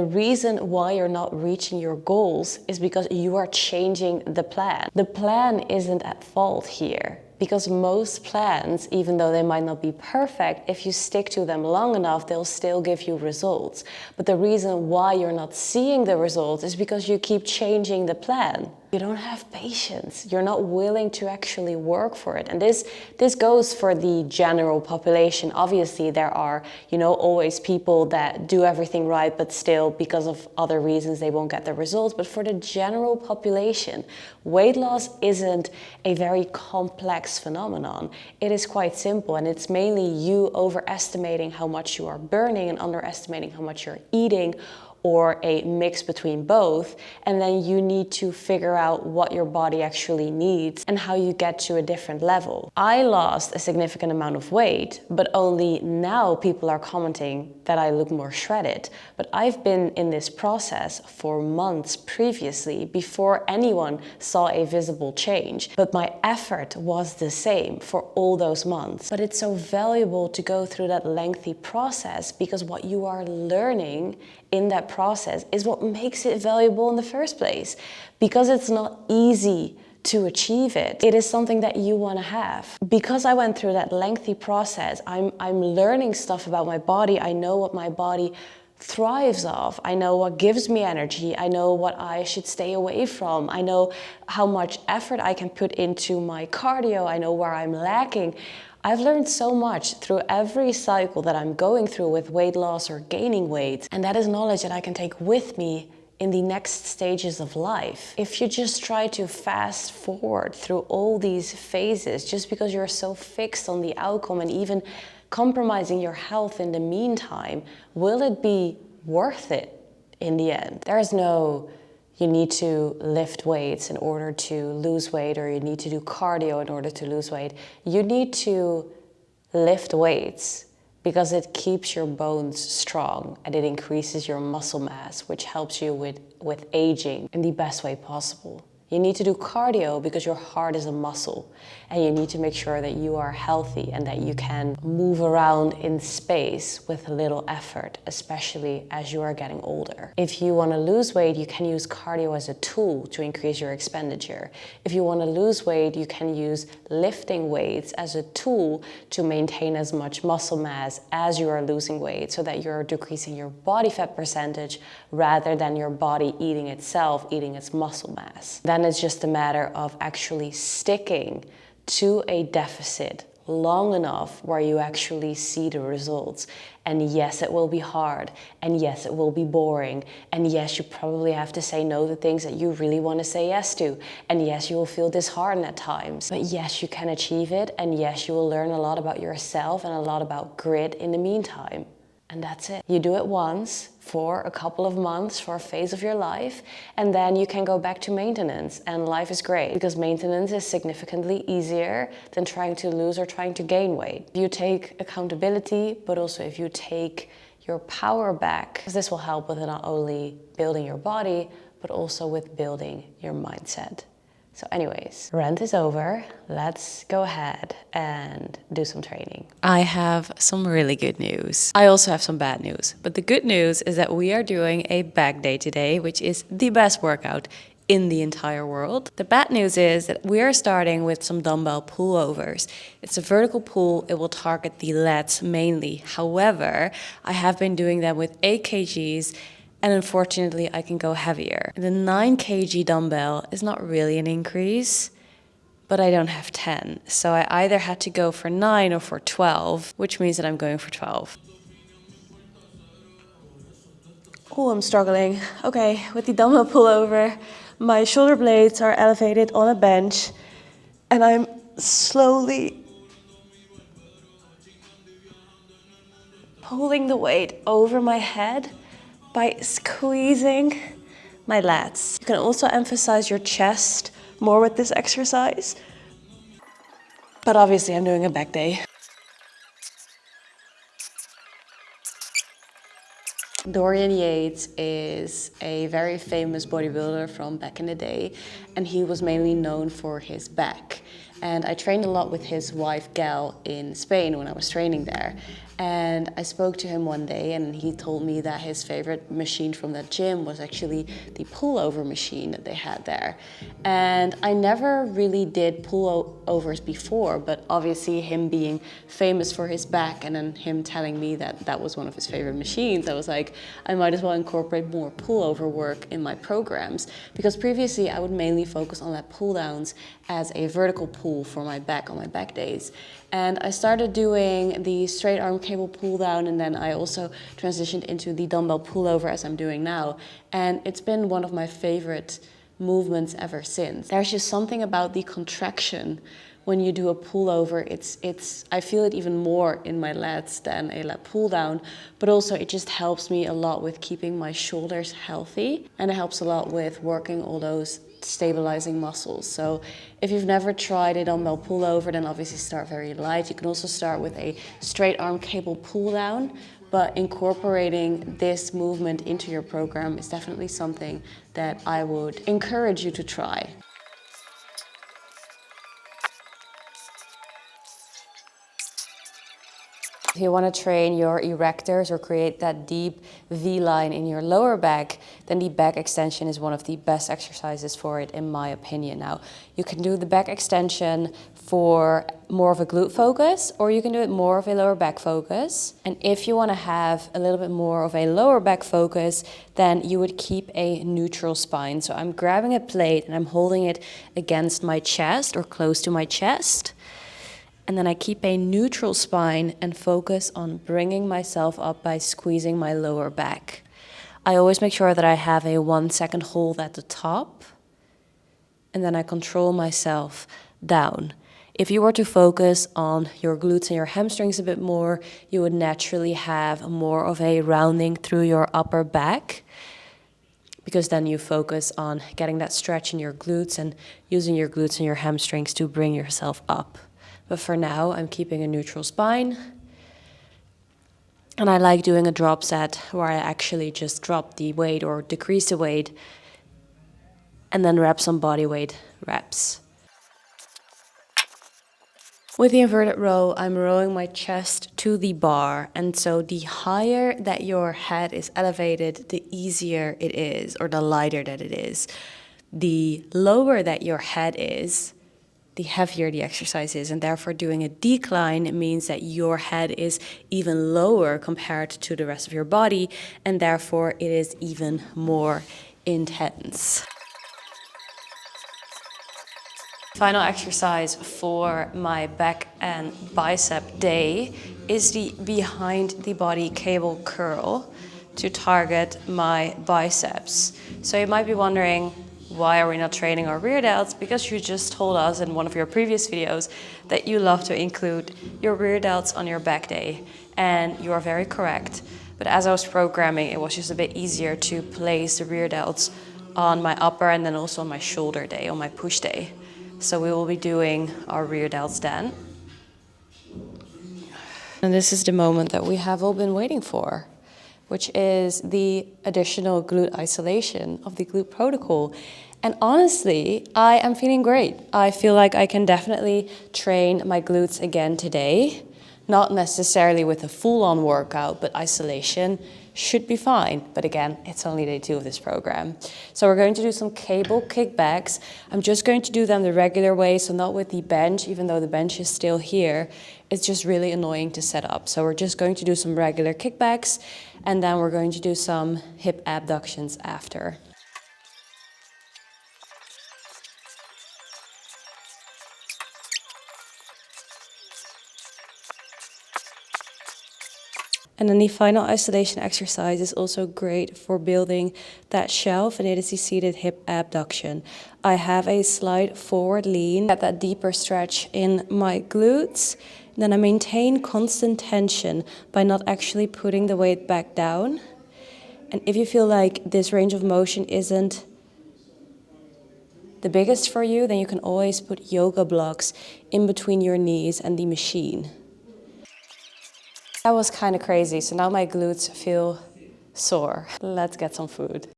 reason why you're not reaching your goals is because you are changing the plan. The plan isn't at fault here. Because most plans, even though they might not be perfect, if you stick to them long enough, they'll still give you results. But the reason why you're not seeing the results is because you keep changing the plan. You don't have patience. You're not willing to actually work for it. And this goes for the general population. Obviously, there are, always people that do everything right, but still, because of other reasons, they won't get the results. But for the general population, weight loss isn't a very complex phenomenon. It is quite simple, and it's mainly you overestimating how much you are burning and underestimating how much you're eating, or a mix between both, and then you need to figure out what your body actually needs and how you get to a different level. I lost a significant amount of weight, but only now people are commenting that I look more shredded. But I've been in this process for months previously before anyone saw a visible change. But my effort was the same for all those months. But it's so valuable to go through that lengthy process, because what you are learning in that process is what makes it valuable in the first place. Because it's not easy to achieve it. It is something that you want to have. Because I went through that lengthy process, I'm learning stuff about my body. I know what my body thrives off. I know what gives me energy. I know what I should stay away from. I know how much effort I can put into my cardio. I know where I'm lacking. I've learned so much through every cycle that I'm going through with weight loss or gaining weight. And that is knowledge that I can take with me in the next stages of life. If you just try to fast forward through all these phases just because you're so fixed on the outcome and even compromising your health in the meantime, will it be worth it in the end? There's no, you need to lift weights in order to lose weight, or you need to do cardio in order to lose weight. You need to lift weights because it keeps your bones strong and it increases your muscle mass, which helps you with aging in the best way possible. You need to do cardio because your heart is a muscle, and you need to make sure that you are healthy and that you can move around in space with little effort, especially as you are getting older. If you want to lose weight, you can use cardio as a tool to increase your expenditure. If you want to lose weight, you can use lifting weights as a tool to maintain as much muscle mass as you are losing weight, so that you're decreasing your body fat percentage rather than your body eating itself, eating its muscle mass. Then it's just a matter of actually sticking to a deficit long enough where you actually see the results. And yes, it will be hard, and yes, it will be boring, and yes, you probably have to say no to things that you really want to say yes to, and yes, you will feel disheartened at times, but yes, you can achieve it, and yes, you will learn a lot about yourself and a lot about grit in the meantime. And that's it. You do it once for a couple of months, for a phase of your life, and then you can go back to maintenance, and life is great because maintenance is significantly easier than trying to lose or trying to gain weight. You take accountability, but also if you take your power back, because this will help with not only building your body, but also with building your mindset. So anyways, rant is over. Let's go ahead and do some training. I have some really good news. I also have some bad news. But the good news is that we are doing a back day today, which is the best workout in the entire world. The bad news is that we are starting with some dumbbell pullovers. It's a vertical pull. It will target the lats mainly. However, I have been doing them with 8 kgs, and unfortunately, I can go heavier. The 9 kg dumbbell is not really an increase, but I don't have 10. So I either had to go for 9 or for 12, which means that I'm going for 12. Oh, I'm struggling. Okay, with the dumbbell pullover, my shoulder blades are elevated on a bench, and I'm slowly pulling the weight over my head by squeezing my lats. You can also emphasize your chest more with this exercise. But obviously I'm doing a back day. Dorian Yates is a very famous bodybuilder from back in the day, and he was mainly known for his back. And I trained a lot with his wife Gail in Spain when I was training there. And I spoke to him one day and he told me that his favorite machine from that gym was actually the pullover machine that they had there. And I never really did pullovers before, but obviously him being famous for his back and then him telling me that that was one of his favorite machines, I was like, I might as well incorporate more pullover work in my programs, because previously I would mainly focus on lat pull downs as a vertical pull for my back on my back days. And I started doing the straight arm cable pull down, and then I also transitioned into the dumbbell pullover as I'm doing now. And it's been one of my favorite movements ever since. There's just something about the contraction when you do a pullover. I feel it even more in my lats than a lat pull down, but also it just helps me a lot with keeping my shoulders healthy, and it helps a lot with working all those stabilizing muscles. So if you've never tried a dumbbell pullover, then obviously start very light. You can also start with a straight arm cable pull down, but incorporating this movement into your program is definitely something that I would encourage you to try. If you want to train your erectors or create that deep V line in your lower back, then the back extension is one of the best exercises for it, in my opinion. Now, you can do the back extension for more of a glute focus, or you can do it more of a lower back focus. And if you want to have a little bit more of a lower back focus, then you would keep a neutral spine. So I'm grabbing a plate and I'm holding it against my chest or close to my chest. And then I keep a neutral spine and focus on bringing myself up by squeezing my lower back. I always make sure that I have a 1 second hold at the top, and then I control myself down. If you were to focus on your glutes and your hamstrings a bit more, you would naturally have more of a rounding through your upper back, because then you focus on getting that stretch in your glutes and using your glutes and your hamstrings to bring yourself up. But for now, I'm keeping a neutral spine. And I like doing a drop set where I actually just drop the weight or decrease the weight and then rep some body weight reps. With the inverted row, I'm rowing my chest to the bar. And so the higher that your head is elevated, the easier it is, or the lighter that it is. The lower that your head is, the heavier the exercise is, and therefore doing a decline means that your head is even lower compared to the rest of your body, and therefore it is even more intense. Final exercise for my back and bicep day is the behind the body cable curl to target my biceps. So you might be wondering, why are we not training our rear delts? Because you just told us in one of your previous videos that you love to include your rear delts on your back day. And you are very correct. But as I was programming, it was just a bit easier to place the rear delts on my upper and then also on my shoulder day, on my push day. So we will be doing our rear delts then. And this is the moment that we have all been waiting for, which is the additional glute isolation of the glute protocol. And honestly, I am feeling great. I feel like I can definitely train my glutes again today. Not necessarily with a full-on workout, but isolation should be fine. But again, it's only day 2 of this program. So we're going to do some cable kickbacks. I'm just going to do them the regular way, so not with the bench, even though the bench is still here. It's just really annoying to set up. So we're just going to do some regular kickbacks, and then we're going to do some hip abductions after. And then the final isolation exercise is also great for building that shelf, and it is the seated hip abduction. I have a slight forward lean, get that deeper stretch in my glutes. Then I maintain constant tension by not actually putting the weight back down. And if you feel like this range of motion isn't the biggest for you, then you can always put yoga blocks in between your knees and the machine. That was kind of crazy, so now my glutes feel sore. Let's get some food.